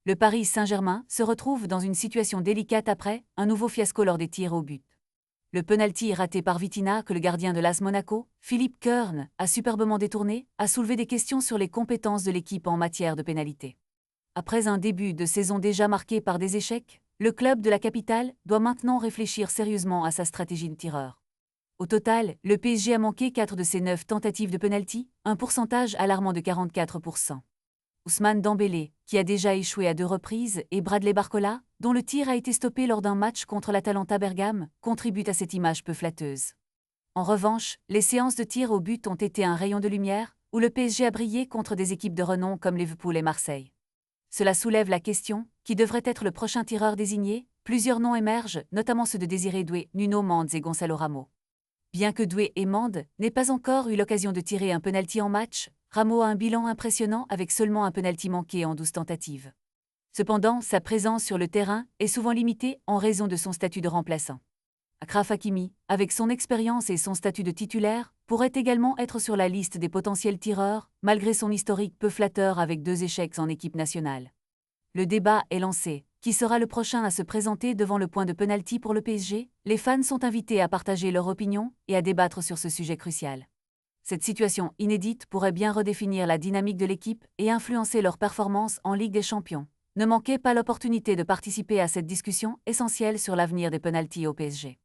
Le Paris Saint-Germain se retrouve dans une situation délicate après un nouveau fiasco lors des tirs au but. Le penalty raté par Vitinha que le gardien de l'AS Monaco, Philippe Kern, a superbement détourné, a soulevé des questions sur les compétences de l'équipe en matière de pénalité. Après un début de saison déjà marqué par des échecs, le club de la capitale doit maintenant réfléchir sérieusement à sa stratégie de tireur. Au total, le PSG a manqué 4 de ses 9 tentatives de penalty, un pourcentage alarmant de 44%. Ousmane Dembélé, qui a déjà échoué à 2 reprises, et Bradley Barcola, dont le tir a été stoppé lors d'un match contre l'Atalanta Bergame, contribuent à cette image peu flatteuse. En revanche, les séances de tir au but ont été un rayon de lumière, où le PSG a brillé contre des équipes de renom comme Liverpool et Marseille. Cela soulève la question, qui devrait être le prochain tireur désigné? Plusieurs noms émergent, notamment ceux de Désiré Doué, Nuno Mendes et Gonçalo Ramos. Bien que Doué et Mendes n'aient pas encore eu l'occasion de tirer un penalty en match, Ramos a un bilan impressionnant avec seulement un penalty manqué en 12 tentatives. Cependant, sa présence sur le terrain est souvent limitée en raison de son statut de remplaçant. Achraf Hakimi, avec son expérience et son statut de titulaire, pourrait également être sur la liste des potentiels tireurs, malgré son historique peu flatteur avec 2 échecs en équipe nationale. Le débat est lancé. Qui sera le prochain à se présenter devant le point de penalty pour le PSG? Les fans sont invités à partager leur opinion et à débattre sur ce sujet crucial. Cette situation inédite pourrait bien redéfinir la dynamique de l'équipe et influencer leur performance en Ligue des Champions. Ne manquez pas l'opportunité de participer à cette discussion essentielle sur l'avenir des penaltys au PSG.